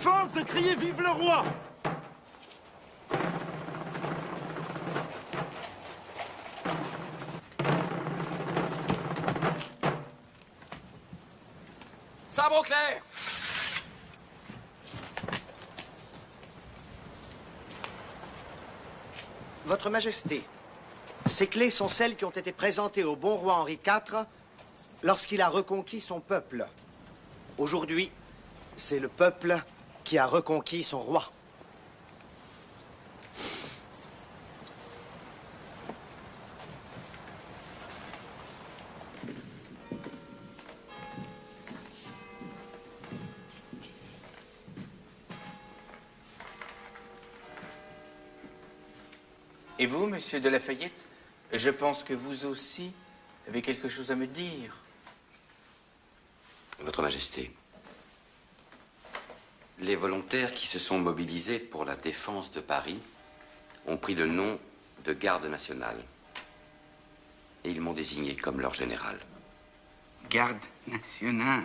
offense de crier « Vive le roi » ? Sabre au clair! Votre Majesté, ces clés sont celles qui ont été présentées au bon roi Henri IV lorsqu'il a reconquis son peuple. Aujourd'hui, c'est le peuple qui a reconquis son roi. Et vous, monsieur de Lafayette, je pense que vous aussi avez quelque chose à me dire. Votre Majesté, les volontaires qui se sont mobilisés pour la défense de Paris ont pris le nom de Garde nationale. Et ils m'ont désigné comme leur général. Garde nationale.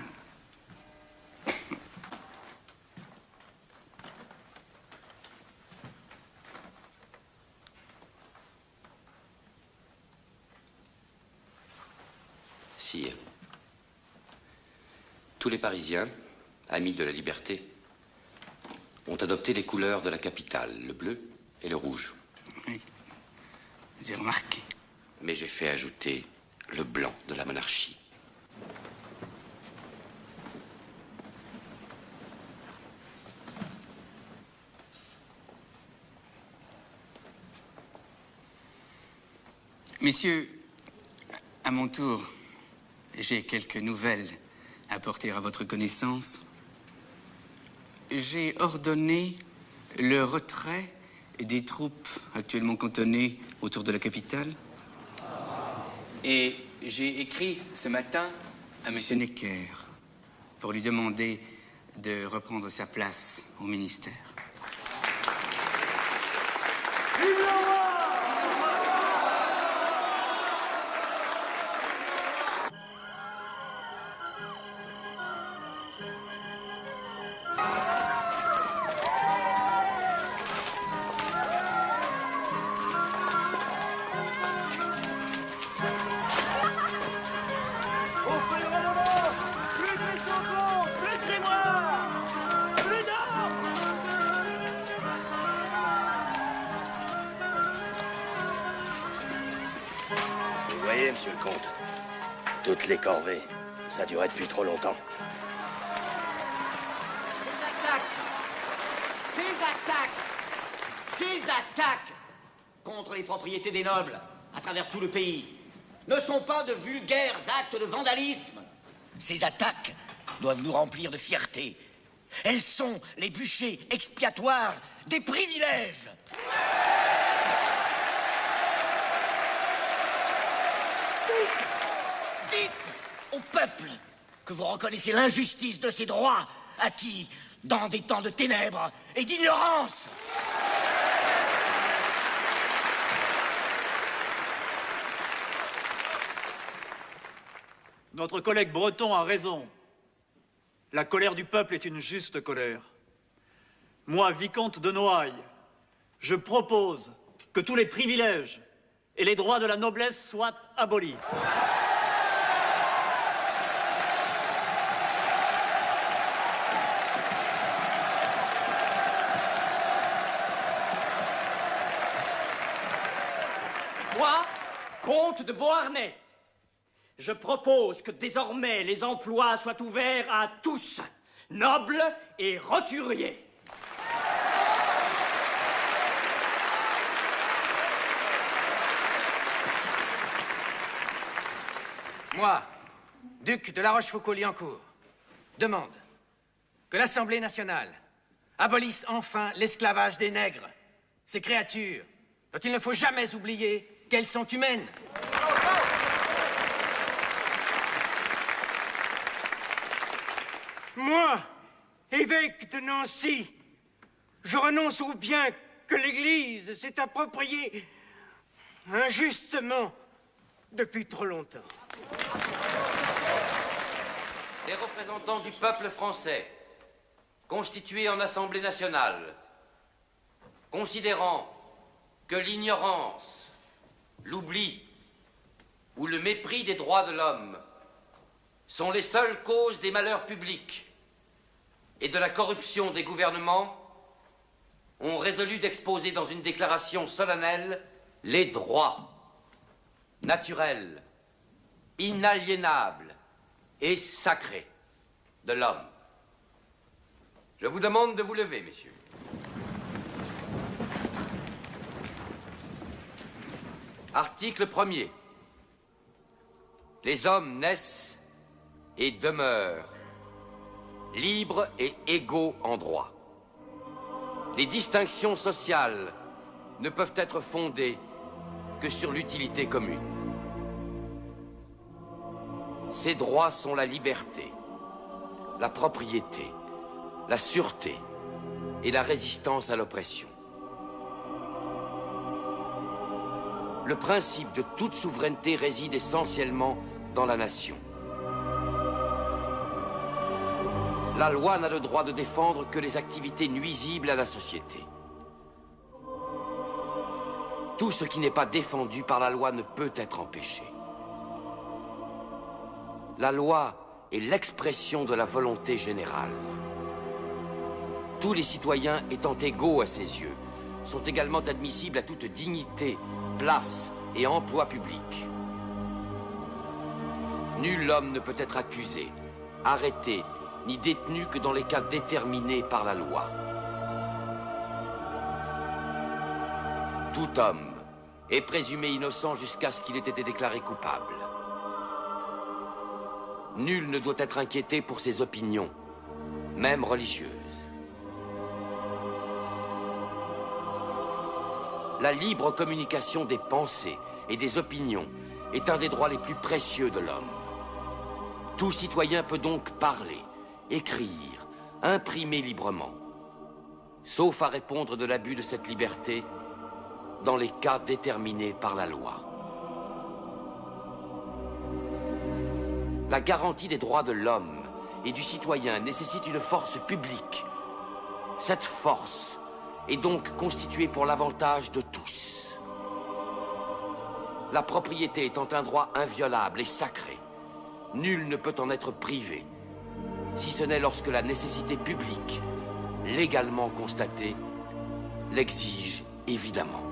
Sire, tous les Parisiens, amis de la liberté, ont adopté les couleurs de la capitale, le bleu et le rouge. Oui, j'ai remarqué. Mais j'ai fait ajouter le blanc de la monarchie. Messieurs, à mon tour, j'ai quelques nouvelles à porter à votre connaissance. J'ai ordonné le retrait des troupes actuellement cantonnées autour de la capitale. Et j'ai écrit ce matin à M. Necker pour lui demander de reprendre sa place au ministère. Vive le roi ! Vous voyez, monsieur le comte, toutes les corvées, ça durait depuis trop longtemps. Ces attaques contre les propriétés des nobles à travers tout le pays ne sont pas de vulgaires actes de vandalisme. Ces attaques doivent nous remplir de fierté. Elles sont les bûchers expiatoires des privilèges. Dites au peuple que vous reconnaissez l'injustice de ses droits acquis dans des temps de ténèbres et d'ignorance. Notre collègue breton a raison. La colère du peuple est une juste colère. Moi, vicomte de Noailles, je propose que tous les privilèges et les droits de la noblesse soient abolis. Moi, comte de Beauharnais, je propose que désormais les emplois soient ouverts à tous, nobles et roturiers. Moi, duc de La Rochefoucauld-Liancourt, demande que l'Assemblée nationale abolisse enfin l'esclavage des nègres, ces créatures dont il ne faut jamais oublier qu'elles sont humaines. Moi, évêque de Nancy, je renonce au bien que l'Église s'est approprié injustement depuis trop longtemps. Les représentants du peuple français, constituée en Assemblée nationale, considérant que l'ignorance, l'oubli ou le mépris des droits de l'homme sont les seules causes des malheurs publics et de la corruption des gouvernements, ont résolu d'exposer dans une déclaration solennelle les droits naturels, inaliénables et sacrés de l'homme. Je vous demande de vous lever, messieurs. Article 1er. Les hommes naissent et demeurent libres et égaux en droit. Les distinctions sociales ne peuvent être fondées que sur l'utilité commune. Ces droits sont la liberté, la propriété, la sûreté et la résistance à l'oppression. Le principe de toute souveraineté réside essentiellement dans la nation. La loi n'a le droit de défendre que les activités nuisibles à la société. Tout ce qui n'est pas défendu par la loi ne peut être empêché. La loi est l'expression de la volonté générale. Tous les citoyens étant égaux à ses yeux, sont également admissibles à toute dignité, place et emploi public. Nul homme ne peut être accusé, arrêté, ni détenu que dans les cas déterminés par la loi. Tout homme est présumé innocent jusqu'à ce qu'il ait été déclaré coupable. Nul ne doit être inquiété pour ses opinions, même religieuses. La libre communication des pensées et des opinions est un des droits les plus précieux de l'homme. Tout citoyen peut donc parler, écrire, imprimer librement, sauf à répondre de l'abus de cette liberté dans les cas déterminés par la loi. La garantie des droits de l'homme et du citoyen nécessite une force publique. Cette force est donc constituée pour l'avantage de tous. La propriété étant un droit inviolable et sacré, nul ne peut en être privé, si ce n'est lorsque la nécessité publique, légalement constatée, l'exige évidemment.